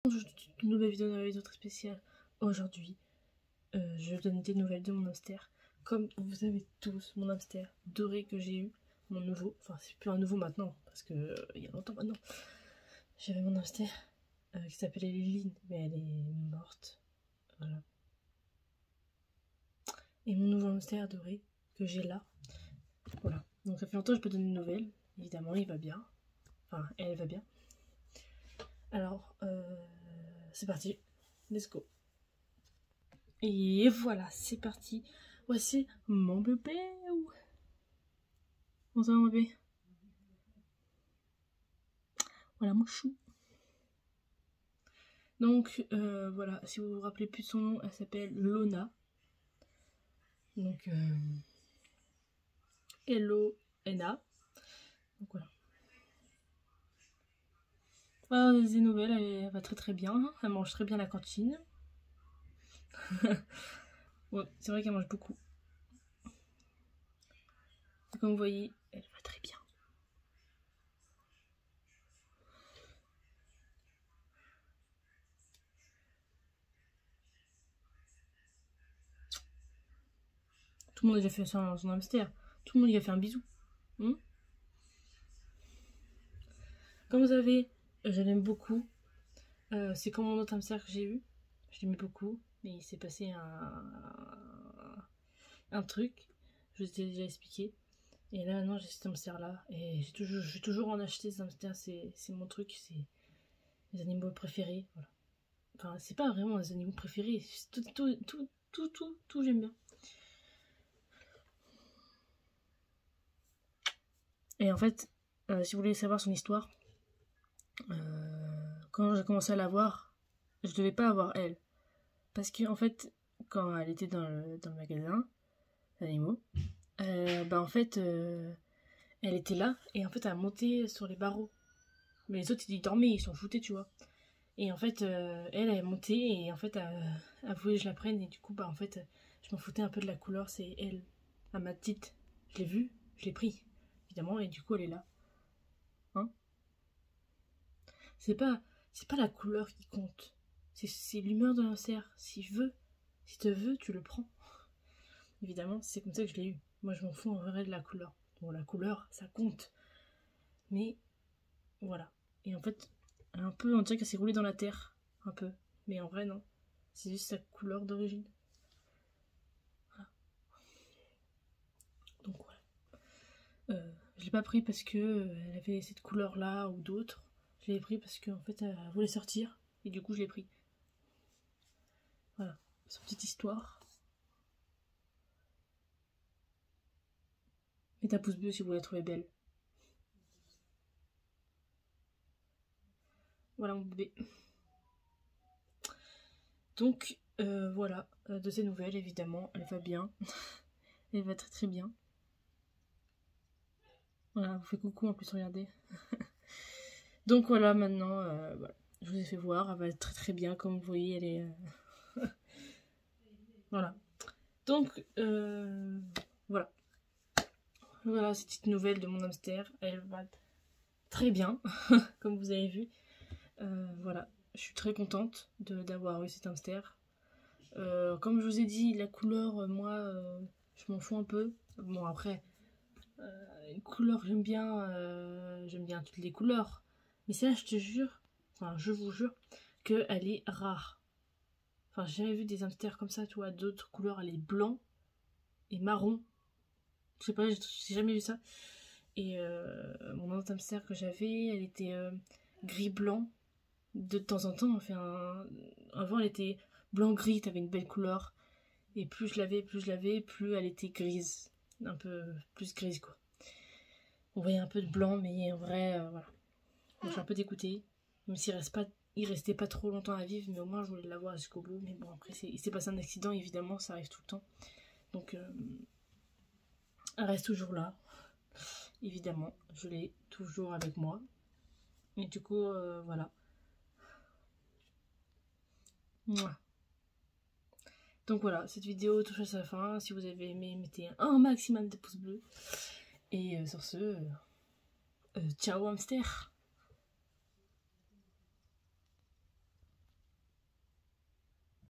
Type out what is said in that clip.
Une nouvelle vidéo très spéciale. Aujourd'hui, je vais donner des nouvelles de mon hamster. Comme vous savez tous, mon hamster doré que j'ai eu, mon nouveau, enfin c'est plus un nouveau maintenant, parce que il y a longtemps maintenant, j'avais mon hamster qui s'appelait Liline, mais elle est morte. Voilà. Et mon nouveau hamster doré que j'ai là, voilà. Donc ça fait longtemps que je peux donner des nouvelles. Évidemment, il va bien. Enfin, elle va bien. Alors, c'est parti. Let's go. Et voilà, c'est parti. Voici mon bébé. Comment ça va mon bébé? Voilà mon chou. Donc voilà, si vous vous rappelez plus de son nom, elle s'appelle Lona. Donc L-O-N-A. Donc voilà. Voilà des nouvelles, elle va très bien. Elle mange très bien à la cantine. Ouais, c'est vrai qu'elle mange beaucoup. Et comme vous voyez, elle va très bien. Tout le monde a déjà fait ça à son hamster. Tout le monde y a fait un bisou. Comme vous savez, je l'aime beaucoup. C'est comme mon autre hamster que j'ai eu. Je l'aimais beaucoup. Mais il s'est passé un truc. Je vous ai déjà expliqué. Et là, maintenant, j'ai cet hamster-là. Et je vais toujours en acheter, cet hamster. C'est mon truc. C'est mes animaux préférés. Voilà. Enfin, c'est pas vraiment mes animaux préférés. Tout, j'aime bien. Et en fait, si vous voulez savoir son histoire, quand j'ai commencé à la voir, je devais pas avoir elle. Parce que, en fait, quand elle était dans le magasin d'animaux, en fait, elle était là et en fait, elle a monté sur les barreaux. Mais les autres, ils dormaient, ils s'en foutaient, tu vois. Et en fait, elle est montée et en fait, elle voulait que je la prenne. Et du coup, en fait, je m'en foutais un peu de la couleur. C'est elle, à ma petite. Je l'ai vue, je l'ai pris, évidemment, et du coup, elle est là. Hein? C'est pas la couleur qui compte. C'est l'humeur de l'hamster. Si tu veux, tu le prends. Évidemment, c'est comme ça que je l'ai eu. Moi, je m'en fous en vrai de la couleur. Bon, la couleur, ça compte. Mais, voilà. Et en fait, un peu, on dirait qu'elle s'est roulée dans la terre. Un peu. Mais en vrai, non. C'est juste sa couleur d'origine. Voilà. Donc, voilà. Je l'ai pas pris parce que elle avait cette couleur-là ou d'autres. Je l'ai pris parce qu'en fait, elle voulait sortir. Et du coup, je l'ai pris. Voilà. C'est une petite histoire. Mettez un pouce bleu si vous la trouvez belle. Voilà mon bébé. Donc voilà, de ces nouvelles évidemment, elle va bien. Elle va très bien. Voilà, vous faites coucou en plus, regardez. Donc voilà, maintenant, voilà. Je vous ai fait voir, elle va très bien, comme vous voyez, elle est... voilà. Donc, voilà. Voilà, cette petite nouvelle de mon hamster, elle va très bien, comme vous avez vu. Voilà, je suis très contente d'avoir eu cet hamster. Comme je vous ai dit, la couleur, moi, je m'en fous un peu. Bon, après, les couleurs, j'aime bien toutes les couleurs. Mais ça, je te jure, enfin, je vous jure, qu'elle est rare. Enfin, j'ai jamais vu des hamsters comme ça, tu vois, d'autres couleurs, elle est blanc et marron. Je sais pas, j'ai jamais vu ça. Et mon autre hamster que j'avais, elle était gris-blanc. De temps en temps, enfin, avant, elle était blanc-gris, t'avais une belle couleur. Et plus je l'avais, plus elle était grise. Un peu plus grise, quoi. On voyait un peu de blanc, mais en vrai, voilà. Donc, je suis un peu dégoûtée. Même s'il restait pas trop longtemps à vivre, mais au moins je voulais l'avoir jusqu'au bout. Mais bon, après, il s'est passé un accident, évidemment, ça arrive tout le temps. Donc, elle reste toujours là. Évidemment, je l'ai toujours avec moi. Et du coup, voilà. Mouah. Donc voilà, cette vidéo touche à sa fin. Si vous avez aimé, mettez un maximum de pouces bleus. Et sur ce, ciao hamster!